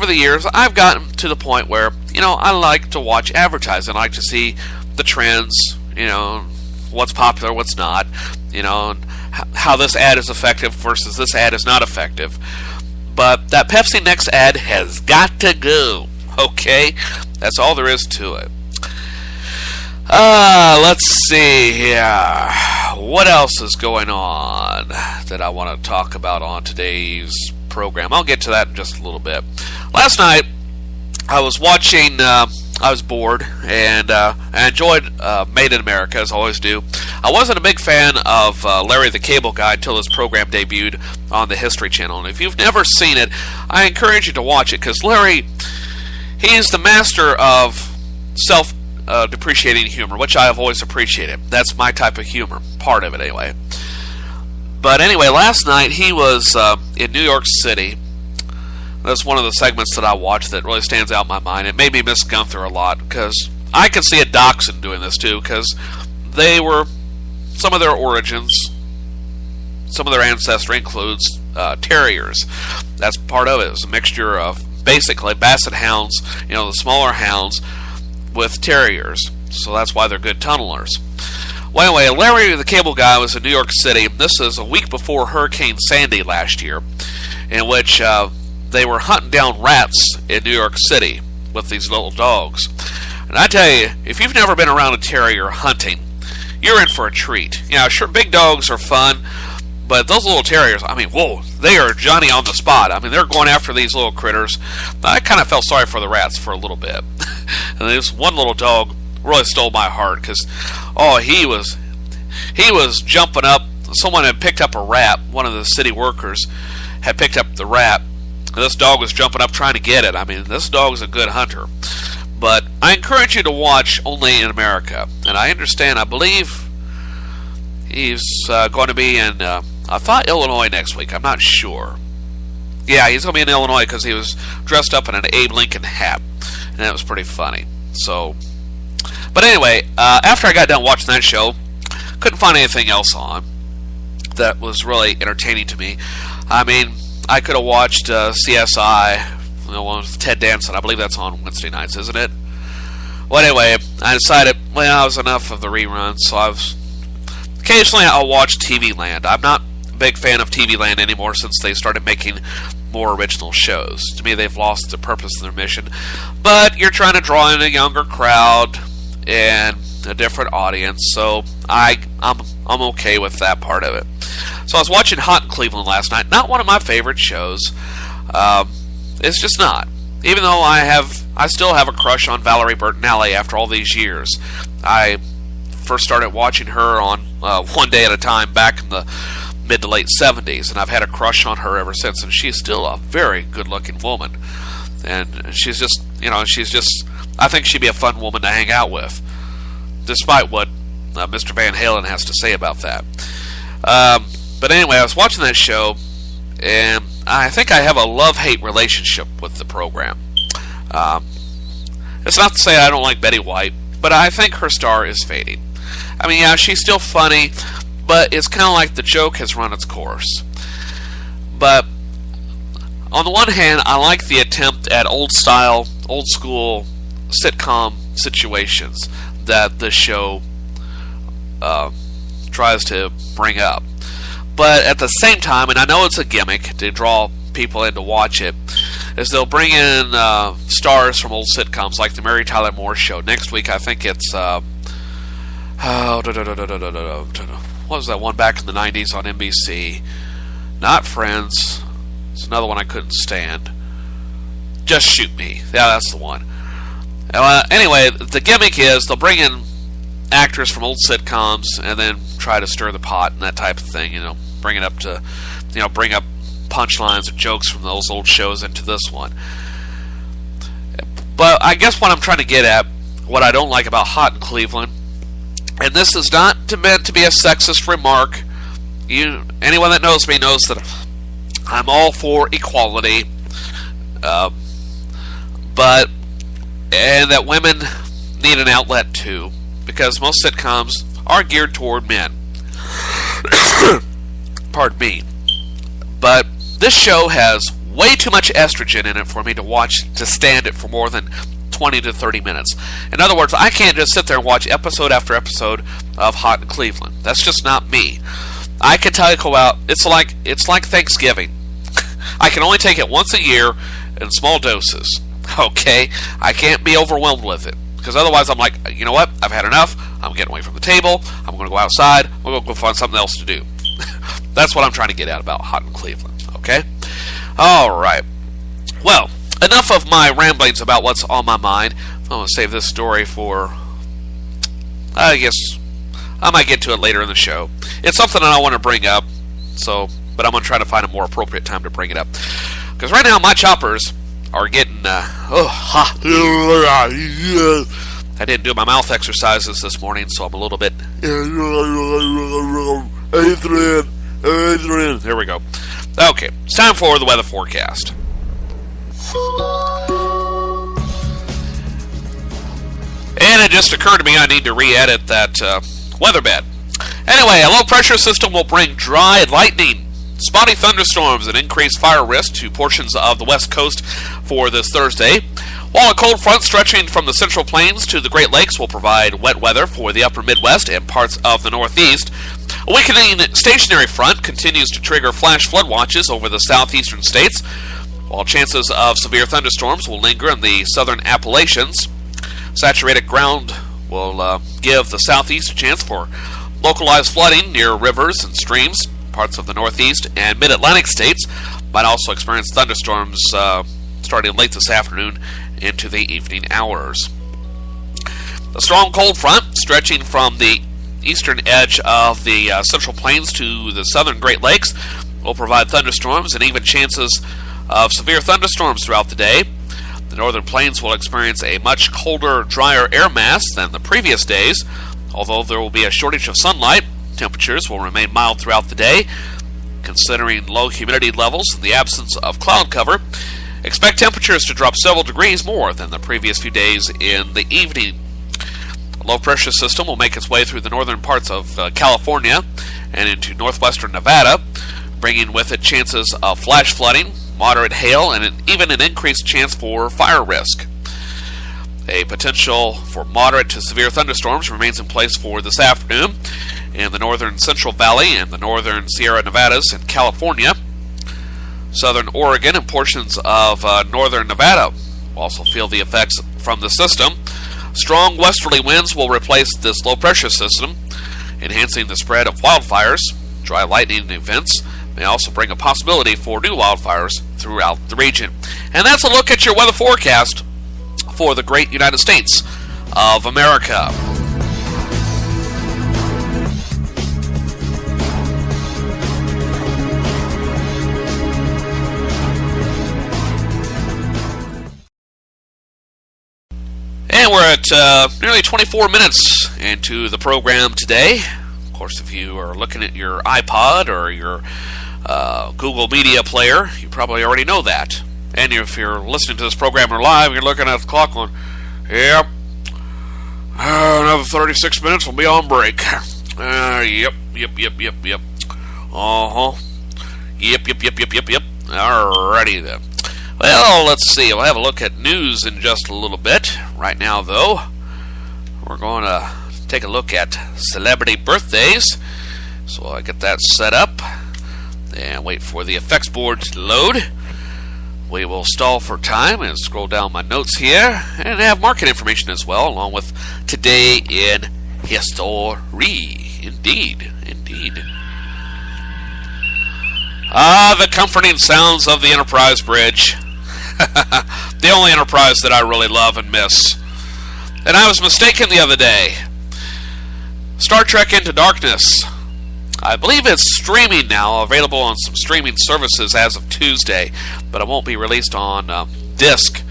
over the years, I've gotten to the point where, I like to watch advertising. I like to see the trends, what's popular, what's not, and how this ad is effective versus this ad is not effective. But that Pepsi Next ad has got to go, okay? That's all there is to it. Let's see here. What else is going on that I want to talk about on today's program? I'll get to that in just a little bit. Last night, I was watching, I was bored, and I enjoyed Made in America, as I always do. I wasn't a big fan of Larry the Cable Guy until his program debuted on the History Channel. And if you've never seen it, I encourage you to watch it, because Larry, he's the master of self-depreciating humor, which I have always appreciated. That's my type of humor, part of it anyway. But anyway, last night he was in New York City. That's one of the segments that I watched that really stands out in my mind. It made me miss Gunther a lot, because I could see a dachshund doing this too, because they were, some of their origins, some of their ancestry includes terriers. That's part of it. It was a mixture of basically basset hounds, the smaller hounds, with terriers. So that's why they're good tunnelers. Well, anyway, Larry the Cable Guy was in New York City. This is a week before Hurricane Sandy last year, in which they were hunting down rats in New York City with these little dogs. And I tell you, if you've never been around a terrier hunting, you're in for a treat. Sure, big dogs are fun, but those little terriers, whoa, they are Johnny on the spot. They're going after these little critters. I kind of felt sorry for the rats for a little bit. And this one little dog really stole my heart, because, he was jumping up. Someone had picked up a rat. One of the city workers had picked up the rat. And this dog was jumping up trying to get it. This dog is a good hunter. But I encourage you to watch Only in America. And I believe he's going to be in, I thought Illinois next week. I'm not sure. Yeah, he's going to be in Illinois because he was dressed up in an Abe Lincoln hat. And it was pretty funny. But anyway, after I got done watching that show, couldn't find anything else on that was really entertaining to me. I could have watched CSI, one with Ted Danson. I believe that's on Wednesday nights, isn't it? Well, anyway, I decided, it was enough of the reruns, so occasionally I'll watch TV Land. I'm not a big fan of TV Land anymore since they started making more original shows. To me, they've lost the purpose of their mission. But you're trying to draw in a younger crowd and a different audience, so I'm okay with that part of it. So I was watching Hot in Cleveland last night. Not one of my favorite shows. It's just not. Even though I still have a crush on Valerie Bertinelli after all these years. I first started watching her on One Day at a Time back in the mid to late 70s, and I've had a crush on her ever since, and she's still a very good-looking woman. And she's just, I think she'd be a fun woman to hang out with, despite what Mr. Van Halen has to say about that. But anyway, I was watching that show, and I think I have a love-hate relationship with the program. It's not to say I don't like Betty White, but I think her star is fading. She's still funny, but it's kind of like the joke has run its course. But on the one hand, I like the attempt at old-style, old-school sitcom situations that the show tries to bring up. But at the same time, and I know it's a gimmick to draw people in to watch it, is they'll bring in stars from old sitcoms like the Mary Tyler Moore Show. Next week, I think it's what was that one back in the 90s on NBC? Not Friends. It's another one I couldn't stand. Just Shoot Me. Yeah, that's the one. Anyway, the gimmick is they'll bring in actors from old sitcoms and then try to stir the pot and that type of thing. Bring it up to, bring up punchlines or jokes from those old shows into this one. But I guess what I'm trying to get at, what I don't like about Hot in Cleveland, and this is not meant to be a sexist remark. Anyone that knows me knows that I'm all for equality, but that women need an outlet too, because most sitcoms are geared toward men. Pardon me. But this show has way too much estrogen in it for me to stand it for more than 20 to 30 minutes. In other words, I can't just sit there and watch episode after episode of Hot in Cleveland. That's just not me. I can go out. It's like Thanksgiving. I can only take it once a year in small doses. Okay, I can't be overwhelmed with it, because otherwise I'm like, you know what? I've had enough. I'm getting away from the table. I'm going to go outside. I'm going to go find something else to do. That's what I'm trying to get at about Hot in Cleveland. Okay. All right. Well, enough of my ramblings about what's on my mind. I'm going to save this story for, I guess, I might get to it later in the show. It's something that I want to bring up, but I'm going to try to find a more appropriate time to bring it up. Because right now my choppers are getting, I didn't do my mouth exercises this morning, so I'm a little bit, Adrian. There we go. Okay, it's time for the weather forecast. And it just occurred to me I need to re-edit that weather bed. Anyway, a low pressure system will bring dry lightning, spotty thunderstorms, and increased fire risk to portions of the west coast for this Thursday, while a cold front stretching from the Central Plains to the Great Lakes will provide wet weather for the upper Midwest and parts of the Northeast. A weakening stationary front continues to trigger flash flood watches over the southeastern states, while chances of severe thunderstorms will linger in the southern Appalachians. Saturated ground will give the southeast a chance for localized flooding near rivers and streams. Parts of the Northeast and Mid-Atlantic states might also experience thunderstorms starting late this afternoon into the evening hours. The strong cold front stretching from the eastern edge of the Central Plains to the southern Great Lakes will provide thunderstorms and even chances of severe thunderstorms throughout the day. The northern plains will experience a much colder, drier air mass than the previous days. Although there will be a shortage of sunlight, temperatures will remain mild throughout the day. Considering low humidity levels and the absence of cloud cover, expect temperatures to drop several degrees more than the previous few days in the evening. A low pressure system will make its way through the northern parts of California and into northwestern Nevada, bringing with it chances of flash flooding, moderate hail, and even an increased chance for fire risk. A potential for moderate to severe thunderstorms remains in place for this afternoon in the northern Central Valley and the northern Sierra Nevadas in California. Southern Oregon and portions of northern Nevada will also feel the effects from the system. Strong westerly winds will replace this low pressure system, enhancing the spread of wildfires. Dry lightning events may also bring a possibility for new wildfires throughout the region. And that's a look at your weather forecast for the great United States of America. And we're at nearly 24 minutes into the program today. Of course, if you are looking at your iPod or your Google Media Player, you probably already know that. And if you're listening to this program live, you're looking at the clock going, yep, another 36 minutes, we'll be on break. Yep. Uh-huh. Yep. Alrighty then. Well, let's see. We'll have a look at news in just a little bit. Right now, though, we're going to take a look at celebrity birthdays. So I'll get that set up and wait for the effects board to load. We will stall for time and scroll down my notes here and have market information as well, along with Today in History. Indeed. The comforting sounds of the Enterprise Bridge. The only Enterprise that I really love and miss. And I was mistaken the other day. Star Trek Into Darkness. I believe it's streaming now, available on some streaming services as of Tuesday, but it won't be released on disc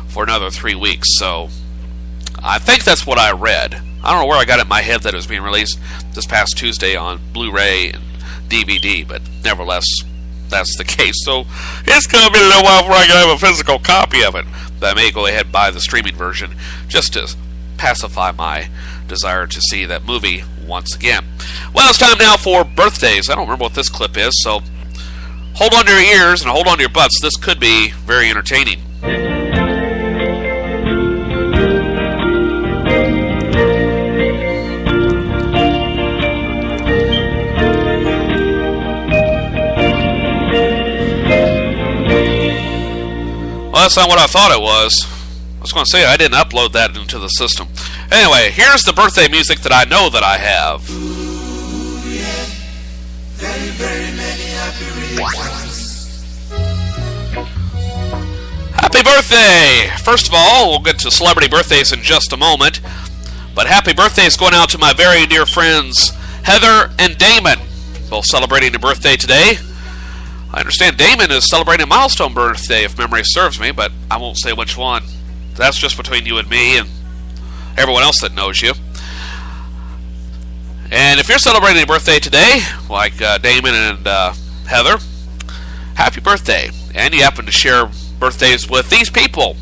for another 3 weeks, so I think that's what I read. I don't know where I got it in my head that it was being released this past Tuesday on Blu-ray and DVD, but nevertheless, that's the case. So it's going to be a little while before I can have a physical copy of it, but I may go ahead and buy the streaming version just to pacify my desire to see that movie once again. Well, it's time now for birthdays. I don't remember what this clip is, so hold on to your ears and hold on to your butts. This could be very entertaining. Well, that's not what I thought it was. I was going to say I didn't upload that into the system. Anyway, here's the birthday music that I know that I have. Ooh, yeah. Very, very many happy reasons. Happy birthday! First of all, we'll get to celebrity birthdays in just a moment. But happy birthday is going out to my very dear friends Heather and Damon, both celebrating a birthday today. I understand Damon is celebrating a milestone birthday, if memory serves me, but I won't say which one. That's just between you and me and everyone else that knows you. And if you're celebrating a birthday today, like Damon and Heather, happy birthday. And you happen to share birthdays with these people.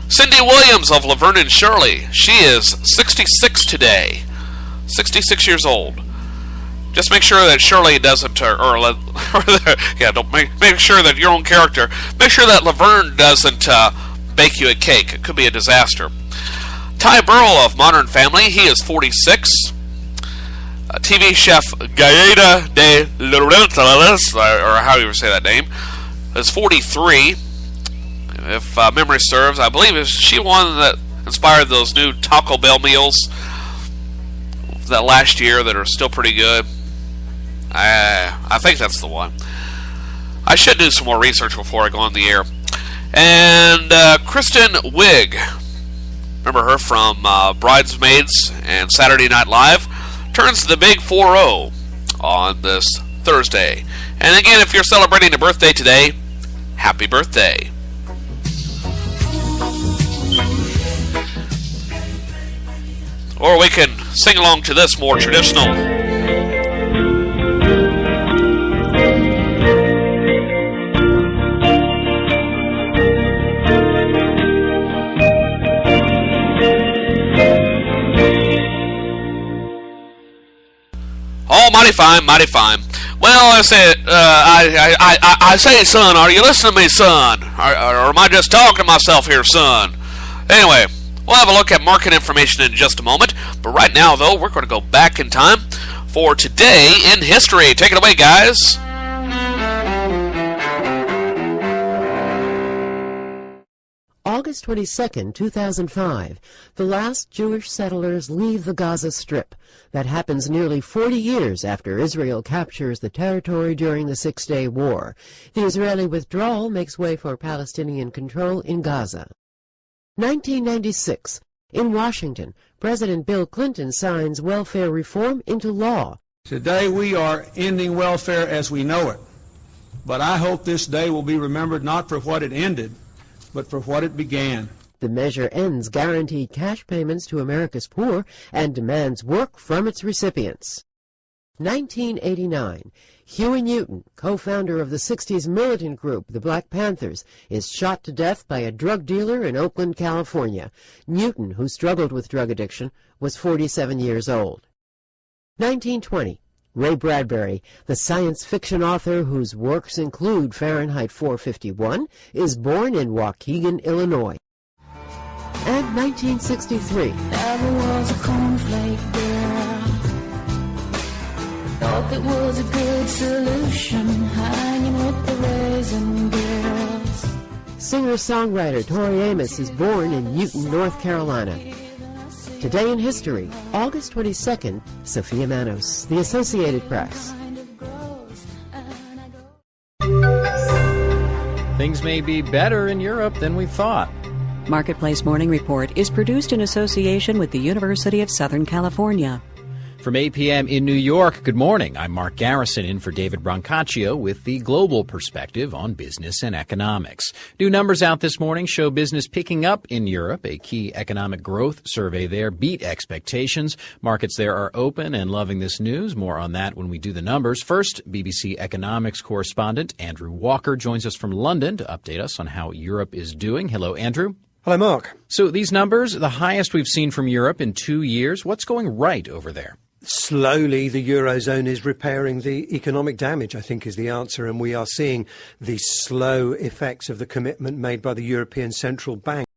Cindy Williams of Laverne and Shirley. She is 66 today. 66 years old. Just make sure that Shirley doesn't, don't make sure that your own character, make sure that Laverne doesn't bake you a cake. It could be a disaster. Ty Burrell of Modern Family, he is 46. TV chef Gaeta de Laurentiis, or how you say that name, is 43. If memory serves, I believe is she one that inspired those new Taco Bell meals that last year that are still pretty good. I think that's the one. I should do some more research before I go on the air. And Kristen Wiig, remember her from Bridesmaids and Saturday Night Live, turns the big 4-0 on this Thursday. And again, if you're celebrating a birthday today, happy birthday. Or we can sing along to this more traditional. Oh, mighty fine, mighty fine. Well, I say, son, are you listening to me, son? Or am I just talking to myself here, son? Anyway, we'll have a look at market information in just a moment. But right now, though, we're going to go back in time for Today in History. Take it away, guys. August 22, 2005, the last Jewish settlers leave the Gaza Strip. That happens nearly 40 years after Israel captures the territory during the Six-Day War. The Israeli withdrawal makes way for Palestinian control in Gaza. 1996, in Washington, President Bill Clinton signs welfare reform into law. Today we are ending welfare as we know it, but I hope this day will be remembered not for what it ended, but for what it began. The measure ends guaranteed cash payments to America's poor and demands work from its recipients. 1989, Huey Newton, co-founder of the 60s militant group, the Black Panthers, is shot to death by a drug dealer in Oakland, California. Newton, who struggled with drug addiction, was 47 years old. 1920, Ray Bradbury, the science fiction author whose works include Fahrenheit 451, is born in Waukegan, Illinois. And 1963. Never was a cornflake girl. Thought that was a good solution, hanging with the raisin girls. Singer-songwriter Tori Amos is born in Newton, North Carolina. Today in History, August 22nd, Sophia Manos, The Associated Press. Things may be better in Europe than we thought. Marketplace Morning Report is produced in association with the University of Southern California. From 8 p.m. in New York, good morning. I'm Mark Garrison in for David Brancaccio with the global perspective on business and economics. New numbers out this morning show business picking up in Europe. A key economic growth survey there beat expectations. Markets there are open and loving this news. More on that when we do the numbers. First, BBC economics correspondent Andrew Walker joins us from London to update us on how Europe is doing. Hello, Andrew. Hello, Mark. So these numbers, the highest we've seen from Europe in 2 years. What's going right over there? slowly the Eurozone is repairing the economic damage, I think is the answer, and we are seeing the slow effects of the commitment made by the European Central Bank.